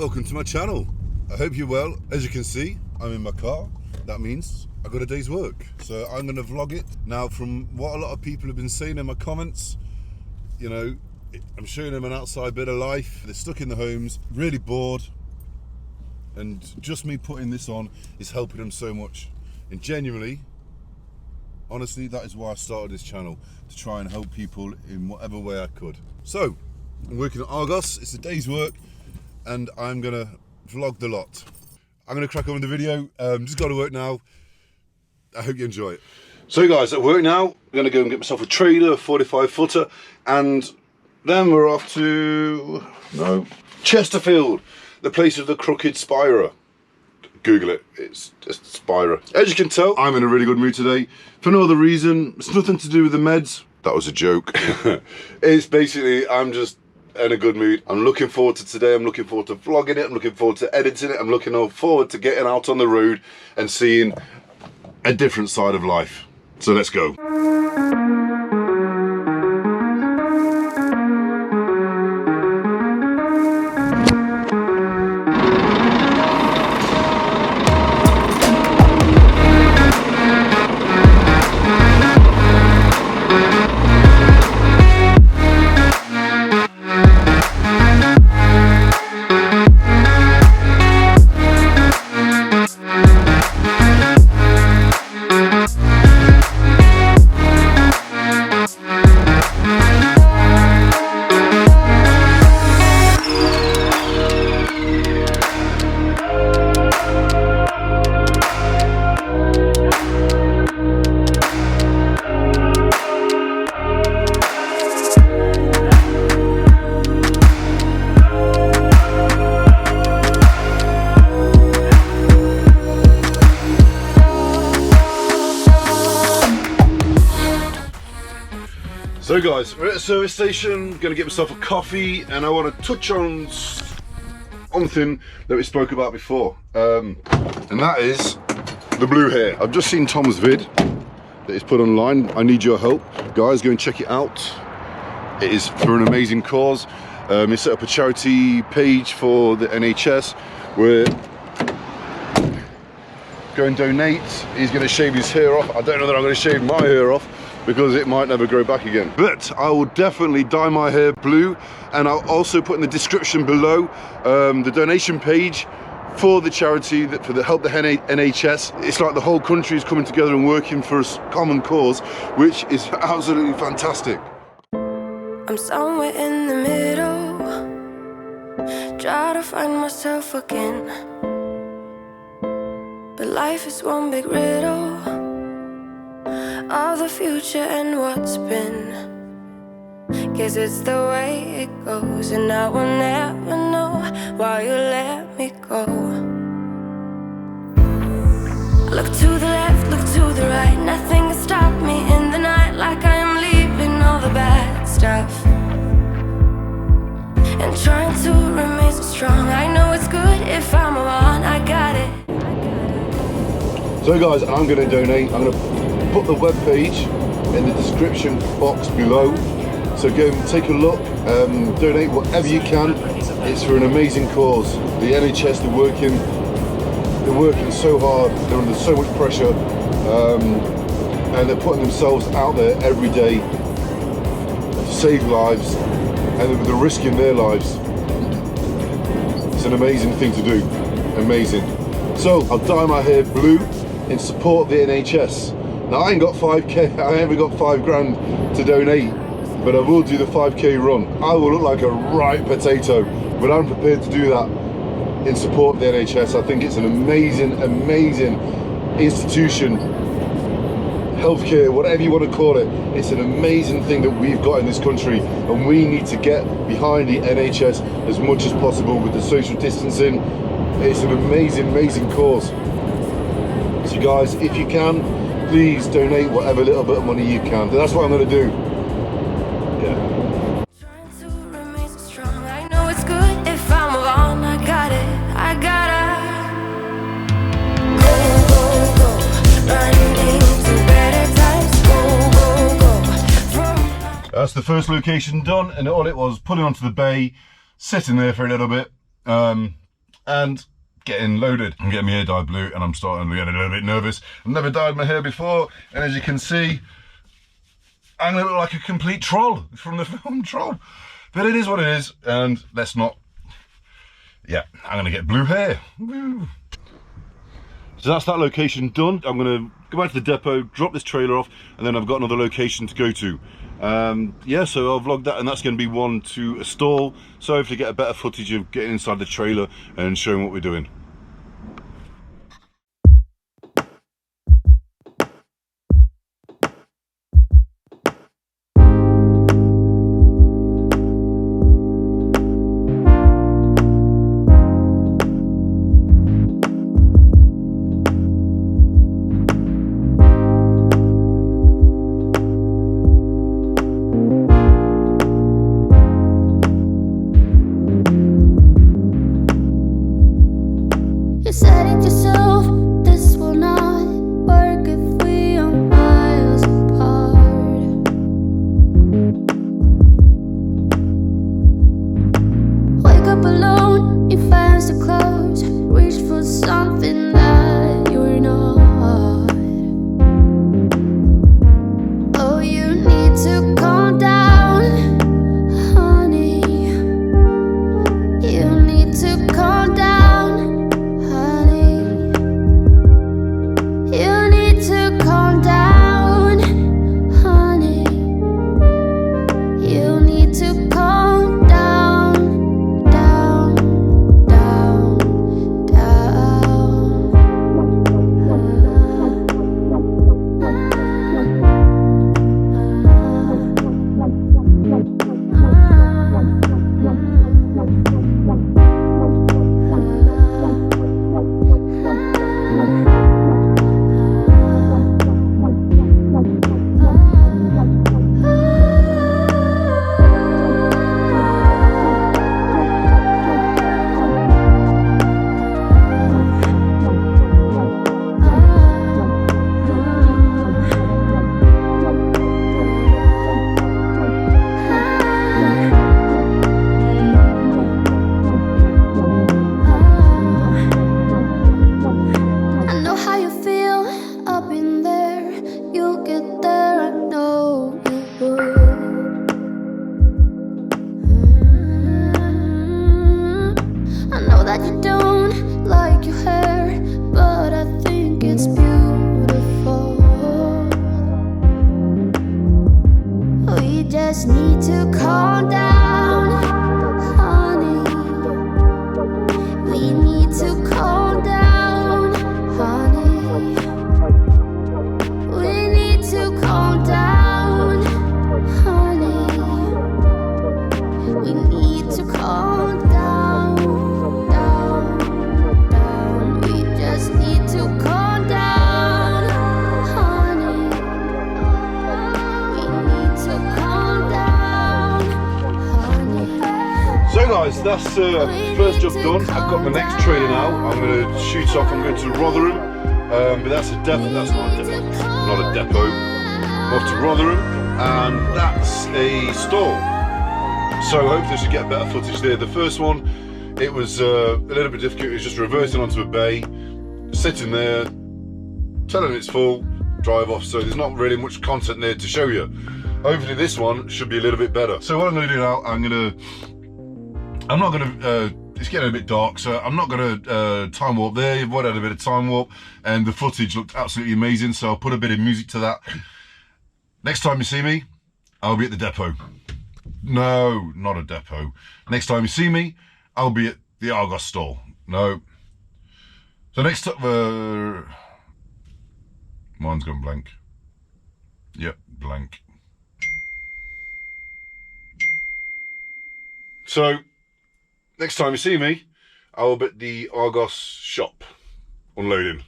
Welcome to my channel. I hope you're well. As you can see, I'm in my car. That means I got a day's work. So I'm going to vlog it. Now, from what a lot of people have been saying in my comments, you know, I'm showing them an outside bit of life. They're stuck in the homes, really bored. And just me putting this on is helping them so much. And genuinely, honestly, that is why I started this channel, to try and help people in whatever way I could. So, I'm working at Argos. It's a day's work. And I'm gonna vlog the lot. I'm gonna crack on with the video. Just got to work now. I hope you enjoy it. So guys, at work now, I'm gonna go and get myself a trailer, a 45 footer, and then we're off to Chesterfield, the place of the crooked spirer. Google it, it's just spirer. As you can tell, I'm in a really good mood today. For no other reason, it's nothing to do with the meds. That was a joke. It's basically, I'm just in a good mood. I'm looking forward to today. I'm looking forward to vlogging it. I'm looking forward to editing it. I'm looking forward to getting out on the road and seeing a different side of life. So let's go. So guys, we're at a service station, gonna get myself a coffee, and I want to touch on something that we spoke about before, and that is the blue hair. I've just seen Tom's vid that he's put online. I need your help. Guys, go and check it out. It is for an amazing cause. He set up a charity page for the NHS where go and donate. He's gonna shave his hair off. I don't know that I'm gonna shave my hair off, because it might never grow back again. But I will definitely dye my hair blue, and I'll also put in the description below the donation page for the charity that for the help the NHS. It's like the whole country is coming together and working for a common cause, which is absolutely fantastic. I'm somewhere in the middle, try to find myself again, but life is one big riddle of the future and what's been. Guess it's the way it goes, and I will never know why you let me go. Look to the left, look to the right, nothing can stop me in the night, like I am leaving all the bad stuff and trying to remain so strong. I know it's good if I'm alone, I got it. So guys, I'm gonna donate. I'm gonna put the web page in the description box below, so go and take a look, donate whatever you can. It's for an amazing cause. The NHS, they're working so hard, they're under so much pressure, and they're putting themselves out there every day to save lives, and they're risking their lives. It's an amazing thing to do, amazing. So I'll dye my hair blue in support of the NHS. Now I ain't got 5k, I haven't got 5 grand to donate, but I will do the 5k run. I will look like a right potato, but I'm prepared to do that in support of the NHS. I think it's an amazing, amazing institution, healthcare, whatever you want to call it. It's an amazing thing that we've got in this country, and we need to get behind the NHS as much as possible with the social distancing. It's an amazing, amazing cause. So guys, if you can, please donate whatever little bit of money you can. That's what I'm going to do. Yeah. Trying to remain so strong. I know it's good if I'm alone. I got it. I gotta go, running to better times. Go. That's the first location done, and all it was putting onto the bay, sitting there for a little bit. and getting loaded. I'm getting my hair dyed blue and I'm starting to get a little bit nervous. I've never dyed my hair before, and as you can see, I'm gonna look like a complete troll from the film Troll. But it is what it is, and let's not, yeah, I'm gonna get blue hair. Woo. So that's that location done. I'm gonna go back to the depot, drop this trailer off, and then I've got another location to go to. Yeah, so I'll vlog that, and that's gonna be one to a stall. So hopefully get a better footage of getting inside the trailer and showing what we're doing. You said it yourself, this will not work if we are miles apart. Wake up alone, your fans are closed. Reach for something that you're not. Oh, you need to calm down, honey. You need to calm down. Just need to calm down, honey. We need to calm down, honey. We need to calm down, honey. We need to calm down, down. We just need to calm down, honey. We need to calm down, honey. So guys, that's first job done. I've got my next trailer now. I'm going to shoot off. I'm going to Rotherham, but that's not a depot. I'm off to Rotherham, and that's a stall. So hopefully I should get better footage there. The first one, it was a little bit difficult. It was just reversing onto a bay, sitting there, telling it's full, drive off. So there's not really much content there to show you. Hopefully this one should be a little bit better. So what I'm going to do now, it's getting a bit dark, so I'm not going to time warp there. You've already had a bit of time warp, and the footage looked absolutely amazing, so I'll put a bit of music to that. Next time you see me, I'll be at the depot. No, not a depot. Next time you see me, I'll be at the Argos stall. No. So next up, mine's gone blank. Yep, blank. So, next time you see me, I will be at the Argos shop, unloading.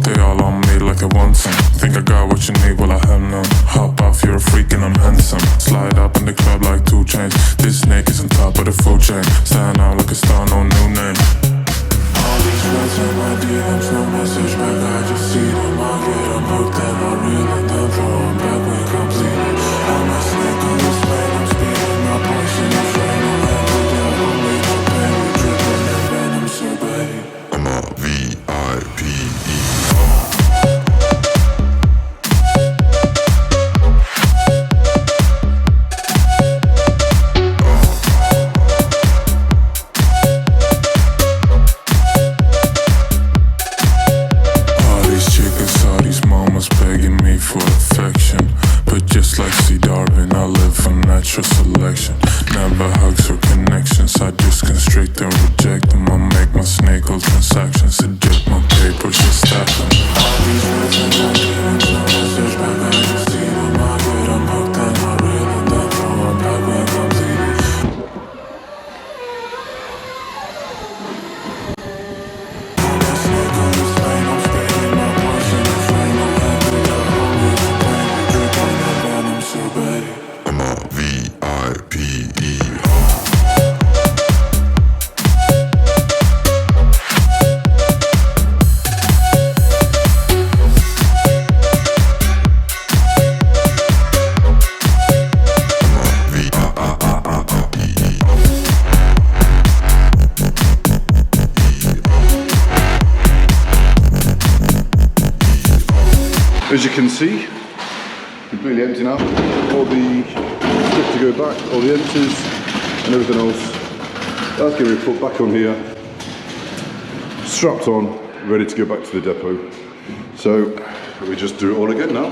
They all on me like they want some. think I got what you need, well I have none. Hop off, you're a freak and I'm handsome. Slide up in the club like 2 chains. This snake is on top of the food chain. Stand out like a star, no new name. All these words in my DMs, no message back, I just see them. I get them hooked and I reel and then throw them back when completed. I'm a snake on this lane, I'm speeding, my poison is rain. I'm happy that I'll make no pain. We dripping in venom, so babe, I'm a V-I-P-E. Natural selection, never hugs or connections. I just constrict and reject them. I make my snake hole transactions, eject my papers and stack them. All these words and my feelings, no message back, I just see them. I get them hooked and I reel and then throw them back when completed. I'm a snake on this lane, I'm spitting my poison is rain. I'm happy that I'll leave the pain. We dripping in venom, so babe, I'm a V-I-P-E. As you can see, completely empty now. All the stuff to go back, all the empties and everything else. That's going to be put back on here, strapped on, ready to go back to the depot. So we just do it all again now.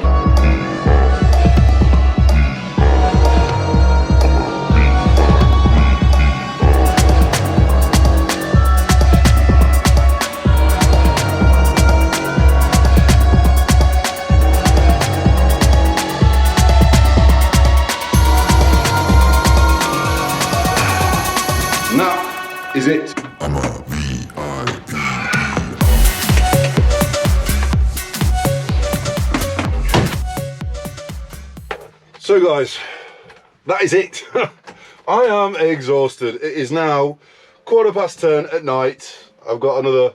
Is it? I'm a VIP. So guys, that is it. I am exhausted. It is now 10:15 at night. I've got another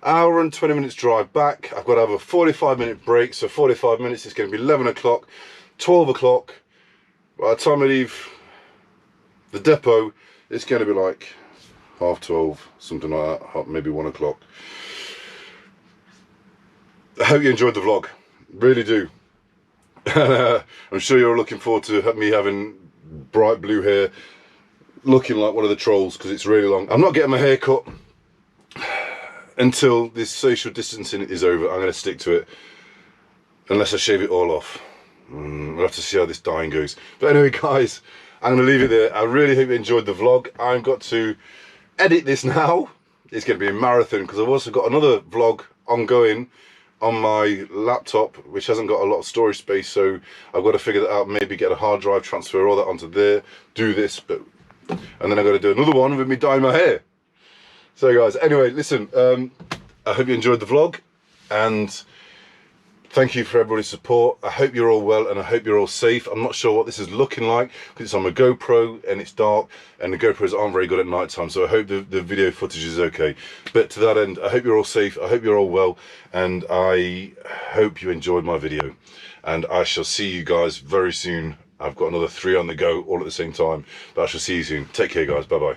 hour and 20 minutes drive back. I've got to have a 45-minute break. So 45 minutes is going to be 11 o'clock, 12 o'clock. By the time I leave the depot, it's going to be like 12:30, something like that, maybe 1 o'clock. I hope you enjoyed the vlog, really do. I'm sure you're looking forward to me having bright blue hair, looking like one of the trolls, because it's really long. I'm not getting my hair cut until this social distancing is over. I'm going to stick to it, unless I shave it all off. We'll have to see how this dyeing goes. But anyway guys, I'm going to leave it there. I really hope you enjoyed the vlog. I've got to edit this now. It's going to be a marathon, because I've also got another vlog ongoing on my laptop, which hasn't got a lot of storage space, so I've got to figure that out. Maybe get a hard drive, transfer all that onto there, do this, and then I've got to do another one with me dyeing my hair. So guys, anyway, listen, I hope you enjoyed the vlog, and thank you for everybody's support. I hope you're all well, and I hope you're all safe. I'm not sure what this is looking like, because it's on my GoPro and it's dark, and the GoPros aren't very good at night time, so I hope the video footage is okay. But to that end, I hope you're all safe, I hope you're all well, and I hope you enjoyed my video. And I shall see you guys very soon. I've got another 3 on the go all at the same time, but I shall see you soon. Take care guys, bye bye.